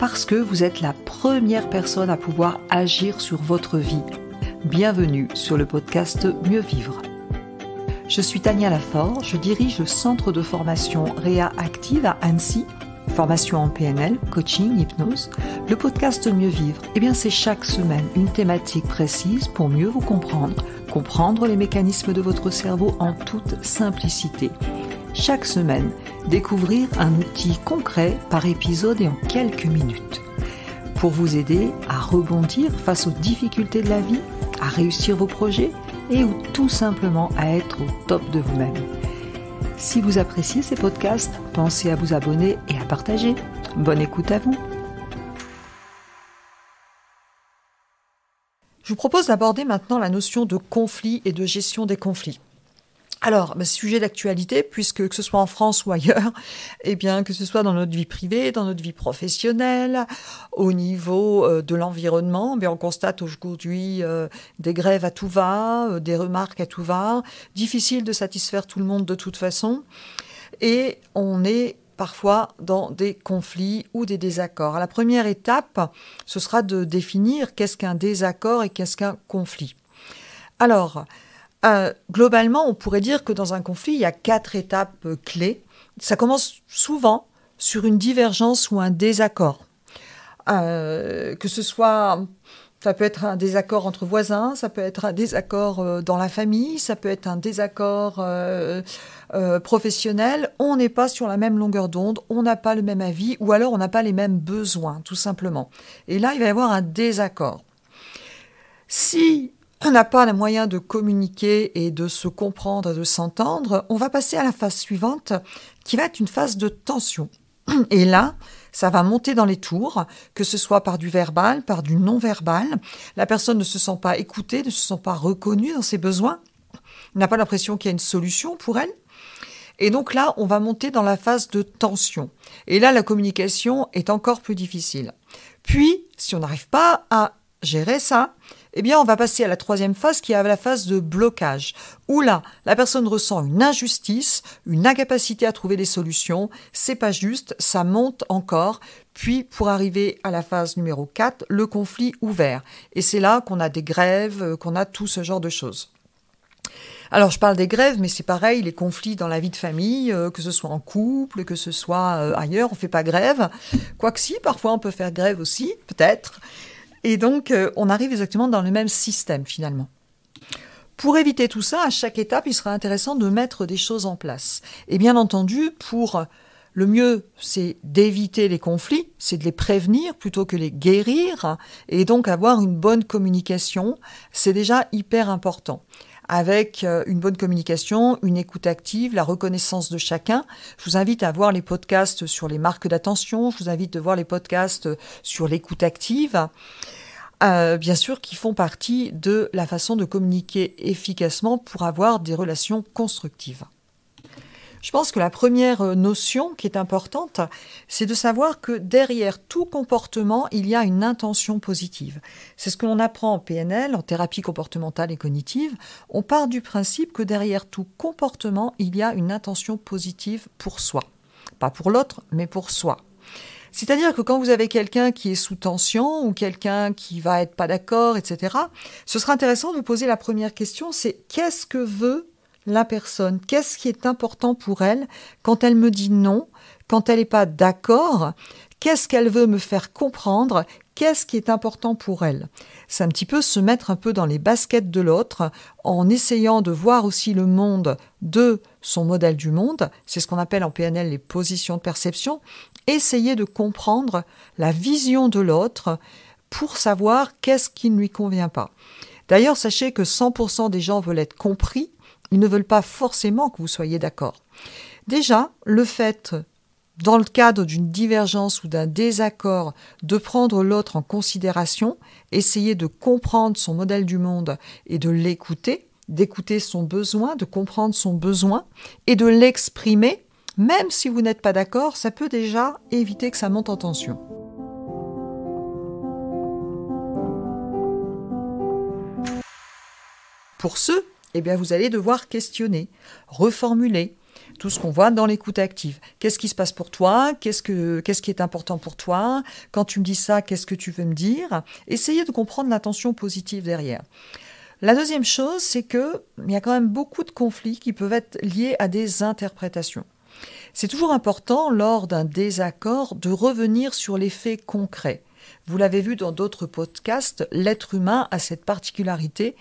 parce que vous êtes la première personne à pouvoir agir sur votre vie. Bienvenue sur le podcast Mieux Vivre. Je suis Tania Lafort, je dirige le centre de formation Réa Active à Annecy, formation en PNL, coaching, hypnose. Le podcast Mieux Vivre, c'est chaque semaine une thématique précise pour mieux vous comprendre les mécanismes de votre cerveau en toute simplicité. Chaque semaine, découvrir un outil concret par épisode et en quelques minutes. Pour vous aider à rebondir face aux difficultés de la vie, à réussir vos projets et ou tout simplement à être au top de vous-même. Si vous appréciez ces podcasts, pensez à vous abonner et à partager. Bonne écoute à vous. Je vous propose d'aborder maintenant la notion de conflit et de gestion des conflits. Alors, sujet d'actualité, puisque que ce soit en France ou ailleurs, que ce soit dans notre vie privée, dans notre vie professionnelle, au niveau de l'environnement, on constate aujourd'hui des grèves à tout va, des remarques à tout va, difficile de satisfaire tout le monde de toute façon, et on est parfois dans des conflits ou des désaccords. La première étape, ce sera de définir qu'est-ce qu'un désaccord et qu'est-ce qu'un conflit. Alors, globalement, on pourrait dire que dans un conflit, il y a 4 étapes clés. Ça commence souvent sur une divergence ou un désaccord. Que ce soit, ça peut être un désaccord entre voisins, ça peut être un désaccord dans la famille, ça peut être un désaccord professionnel. On n'est pas sur la même longueur d'onde, on n'a pas le même avis, ou alors on n'a pas les mêmes besoins, tout simplement. Et là, il va y avoir un désaccord. Si on n'a pas les moyens de communiquer et de se comprendre, de s'entendre, on va passer à la phase suivante, qui va être une phase de tension. Et là, ça va monter dans les tours, que ce soit par du verbal, par du non-verbal. La personne ne se sent pas écoutée, ne se sent pas reconnue dans ses besoins, n'a pas l'impression qu'il y a une solution pour elle. Et donc là, on va monter dans la phase de tension. Et là, la communication est encore plus difficile. Puis, si on n'arrive pas à gérer ça, on va passer à la 3e phase qui est la phase de blocage, où là, la personne ressent une injustice, une incapacité à trouver des solutions, c'est pas juste, ça monte encore, puis pour arriver à la phase numéro 4, le conflit ouvert. Et c'est là qu'on a des grèves, qu'on a tout ce genre de choses. Alors, je parle des grèves, mais c'est pareil, les conflits dans la vie de famille, que ce soit en couple, que ce soit ailleurs, on fait pas grève. Quoique si, parfois on peut faire grève aussi, peut-être. Et donc, on arrive exactement dans le même système, finalement. Pour éviter tout ça, à chaque étape, il sera intéressant de mettre des choses en place. Et bien entendu, pour le mieux, c'est d'éviter les conflits, c'est de les prévenir plutôt que les guérir, et donc avoir une bonne communication, c'est déjà hyper important. Avec une bonne communication, une écoute active, la reconnaissance de chacun. Je vous invite à voir les podcasts sur les marques d'attention, je vous invite à voir les podcasts sur l'écoute active, bien sûr qui font partie de la façon de communiquer efficacement pour avoir des relations constructives. Je pense que la première notion qui est importante, c'est de savoir que derrière tout comportement, il y a une intention positive. C'est ce que l'on apprend en PNL, en thérapie comportementale et cognitive. On part du principe que derrière tout comportement, il y a une intention positive pour soi. Pas pour l'autre, mais pour soi. C'est-à-dire que quand vous avez quelqu'un qui est sous tension ou quelqu'un qui va être pas d'accord, etc., ce sera intéressant de vous poser la première question, c'est qu'est-ce que veut la personne, qu'est-ce qui est important pour elle quand elle me dit non, quand elle n'est pas d'accord, qu'est-ce qu'elle veut me faire comprendre, qu'est-ce qui est important pour elle. C'est un petit peu se mettre un peu dans les baskets de l'autre en essayant de voir aussi le monde de son modèle du monde, c'est ce qu'on appelle en PNL les positions de perception, essayer de comprendre la vision de l'autre pour savoir qu'est-ce qui ne lui convient pas. D'ailleurs, sachez que 100% des gens veulent être compris, ils ne veulent pas forcément que vous soyez d'accord. Déjà, le fait, dans le cadre d'une divergence ou d'un désaccord, de prendre l'autre en considération, essayer de comprendre son modèle du monde et de l'écouter, d'écouter son besoin, de comprendre son besoin et de l'exprimer, même si vous n'êtes pas d'accord, ça peut déjà éviter que ça monte en tension. Pour ce, vous allez devoir questionner, reformuler, Tout ce qu'on voit dans l'écoute active. Qu'est-ce qui se passe pour toi ? Qu'est-ce qui est important pour toi ? Quand tu me dis ça, qu'est-ce que tu veux me dire ? Essayez de comprendre l'intention positive derrière. La deuxième chose, c'est qu'il y a quand même beaucoup de conflits qui peuvent être liés à des interprétations. C'est toujours important, lors d'un désaccord, de revenir sur les faits concrets. Vous l'avez vu dans d'autres podcasts, l'être humain a cette particularité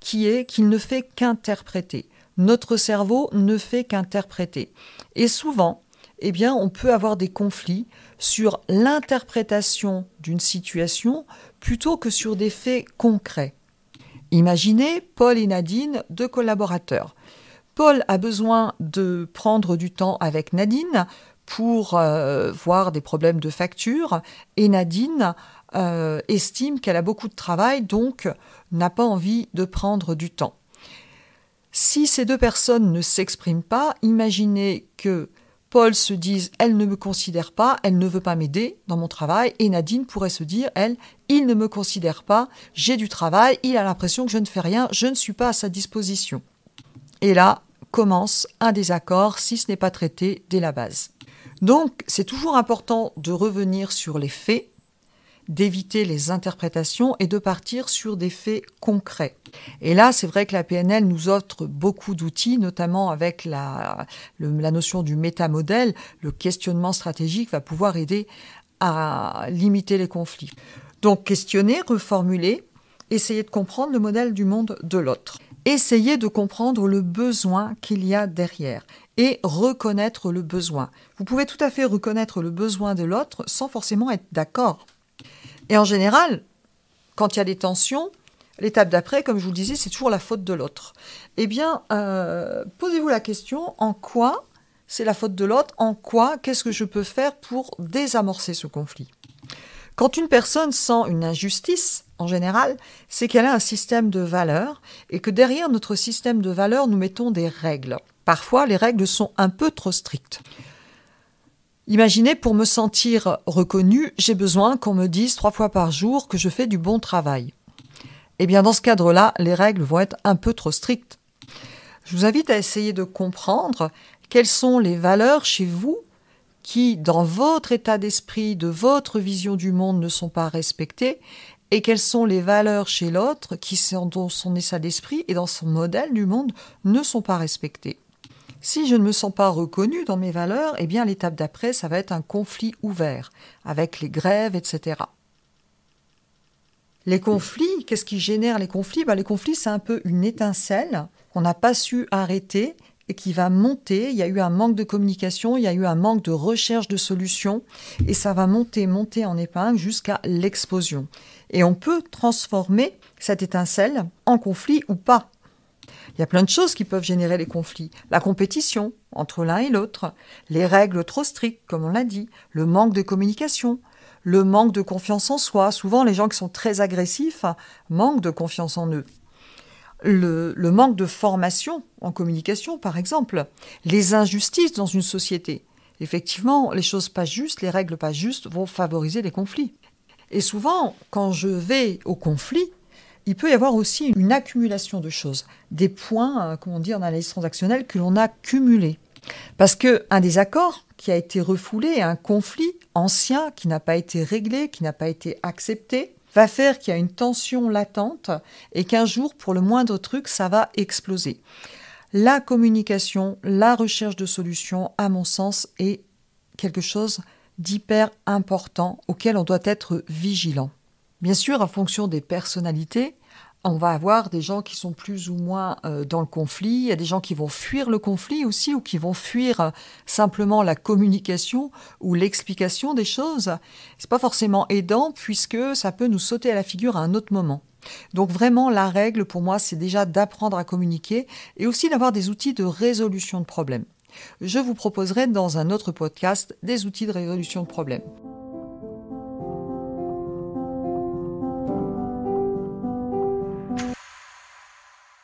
qui est qu'il ne fait qu'interpréter. Notre cerveau ne fait qu'interpréter. Et souvent, on peut avoir des conflits sur l'interprétation d'une situation plutôt que sur des faits concrets. Imaginez Paul et Nadine, 2 collaborateurs. Paul a besoin de prendre du temps avec Nadine pour voir des problèmes de facture et Nadine estime qu'elle a beaucoup de travail, donc n'a pas envie de prendre du temps. Si ces 2 personnes ne s'expriment pas, imaginez que Paul se dise « elle ne me considère pas, elle ne veut pas m'aider dans mon travail » et Nadine pourrait se dire « elle, il ne me considère pas, j'ai du travail, il a l'impression que je ne fais rien, je ne suis pas à sa disposition ». Et là commence un désaccord si ce n'est pas traité dès la base. Donc c'est toujours important de revenir sur les faits, d'éviter les interprétations et de partir sur des faits concrets. Et là, c'est vrai que la PNL nous offre beaucoup d'outils, notamment avec la notion du métamodèle. Le questionnement stratégique va pouvoir aider à limiter les conflits. Donc, questionner, reformuler, essayer de comprendre le modèle du monde de l'autre. Essayez de comprendre le besoin qu'il y a derrière et reconnaître le besoin. Vous pouvez tout à fait reconnaître le besoin de l'autre sans forcément être d'accord. Et en général, quand il y a des tensions, l'étape d'après, comme je vous le disais, c'est toujours la faute de l'autre. Posez-vous la question, en quoi c'est la faute de l'autre ? En quoi, qu'est-ce que je peux faire pour désamorcer ce conflit ? Quand une personne sent une injustice, en général, c'est qu'elle a un système de valeurs et que derrière notre système de valeurs, nous mettons des règles. Parfois, les règles sont un peu trop strictes. Imaginez, pour me sentir reconnue, j'ai besoin qu'on me dise 3 fois par jour que je fais du bon travail. Dans ce cadre-là, les règles vont être un peu trop strictes. Je vous invite à essayer de comprendre quelles sont les valeurs chez vous qui, dans votre état d'esprit, de votre vision du monde, ne sont pas respectées, et quelles sont les valeurs chez l'autre qui, dans son état d'esprit et dans son modèle du monde, ne sont pas respectées. Si je ne me sens pas reconnue dans mes valeurs, l'étape d'après, ça va être un conflit ouvert, avec les grèves, etc. Les conflits, qu'est-ce qui génère les conflits ? Les conflits, c'est un peu une étincelle qu'on n'a pas su arrêter et qui va monter. Il y a eu un manque de communication, il y a eu un manque de recherche de solutions, et ça va monter en épingle jusqu'à l'explosion. Et on peut transformer cette étincelle en conflit ou pas. Il y a plein de choses qui peuvent générer les conflits. La compétition entre l'un et l'autre, les règles trop strictes, comme on l'a dit, le manque de communication, le manque de confiance en soi. Souvent, les gens qui sont très agressifs manquent de confiance en eux. Le manque de formation en communication, par exemple. Les injustices dans une société. Effectivement, les choses pas justes, les règles pas justes vont favoriser les conflits. Et souvent, quand je vais au conflit, il peut y avoir aussi une accumulation de choses, des points, comme on dit en analyse transactionnelle, que l'on a cumulés. Parce qu'un désaccord qui a été refoulé, un conflit ancien qui n'a pas été réglé, qui n'a pas été accepté, va faire qu'il y a une tension latente et qu'un jour, pour le moindre truc, ça va exploser. La communication, la recherche de solutions, à mon sens, est quelque chose d'hyper important auquel on doit être vigilant. Bien sûr, en fonction des personnalités, on va avoir des gens qui sont plus ou moins dans le conflit, il y a des gens qui vont fuir le conflit aussi, ou qui vont fuir simplement la communication ou l'explication des choses. C'est pas forcément aidant puisque ça peut nous sauter à la figure à un autre moment. Donc vraiment, la règle pour moi, c'est déjà d'apprendre à communiquer et aussi d'avoir des outils de résolution de problèmes. Je vous proposerai dans un autre podcast des outils de résolution de problèmes.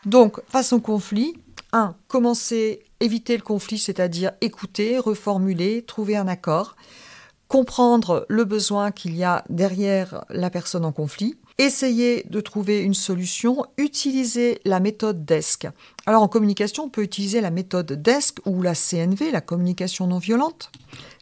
Donc, face au conflit, commencer, éviter le conflit, c'est-à-dire écouter, reformuler, trouver un accord. comprendre le besoin qu'il y a derrière la personne en conflit, essayer de trouver une solution, utiliser la méthode DESC. Alors en communication, on peut utiliser la méthode DESC ou la CNV, la communication non violente.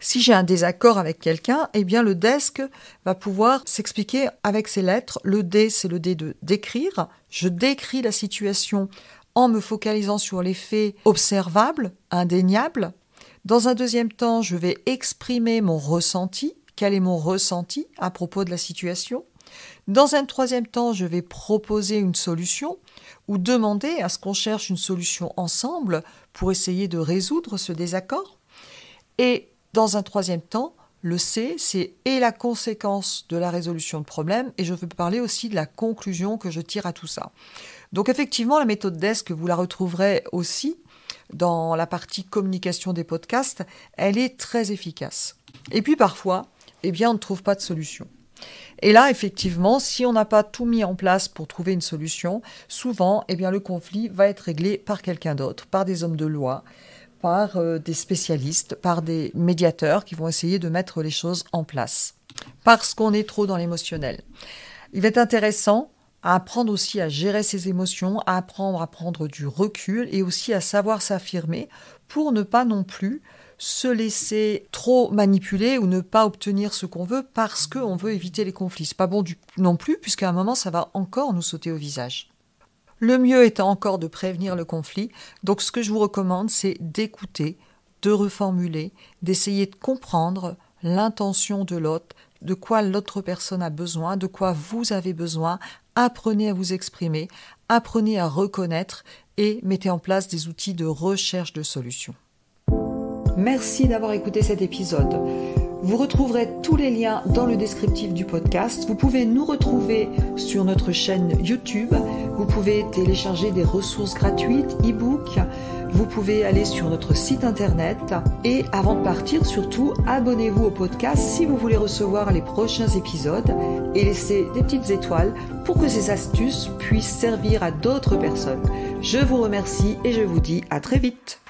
Si j'ai un désaccord avec quelqu'un, eh bien le DESC va pouvoir s'expliquer avec ces lettres. Le D, c'est le D de décrire. Je décris la situation en me focalisant sur les faits observables, indéniables. Dans un deuxième temps, je vais exprimer mon ressenti. Quel est mon ressenti à propos de la situation ? Dans un troisième temps, je vais proposer une solution ou demander à ce qu'on cherche une solution ensemble pour essayer de résoudre ce désaccord. Et dans un troisième temps, le C, c'est et la conséquence de la résolution de problème, et je veux parler aussi de la conclusion que je tire à tout ça. Donc effectivement, la méthode DESC, vous la retrouverez aussi dans la partie communication des podcasts, elle est très efficace. Et puis parfois, eh bien, on ne trouve pas de solution. Et là, effectivement, si on n'a pas tout mis en place pour trouver une solution, souvent, eh bien, le conflit va être réglé par quelqu'un d'autre, par des hommes de loi, par des spécialistes, par des médiateurs qui vont essayer de mettre les choses en place. Parce qu'on est trop dans l'émotionnel. Il va être intéressant à apprendre aussi à gérer ses émotions, à apprendre à prendre du recul et aussi à savoir s'affirmer pour ne pas non plus se laisser trop manipuler ou ne pas obtenir ce qu'on veut parce qu'on veut éviter les conflits. C'est pas bon non plus, puisqu'à un moment, ça va encore nous sauter au visage. Le mieux étant encore de prévenir le conflit. Donc, ce que je vous recommande, c'est d'écouter, de reformuler, d'essayer de comprendre l'intention de l'autre, de quoi l'autre personne a besoin, de quoi vous avez besoin. Apprenez à vous exprimer, apprenez à reconnaître et mettez en place des outils de recherche de solutions. Merci d'avoir écouté cet épisode. Vous retrouverez tous les liens dans le descriptif du podcast. Vous pouvez nous retrouver sur notre chaîne YouTube. Vous pouvez télécharger des ressources gratuites, e-books. Vous pouvez aller sur notre site internet. Et avant de partir, surtout, abonnez-vous au podcast si vous voulez recevoir les prochains épisodes et laissez des petites étoiles pour que ces astuces puissent servir à d'autres personnes. Je vous remercie et je vous dis à très vite.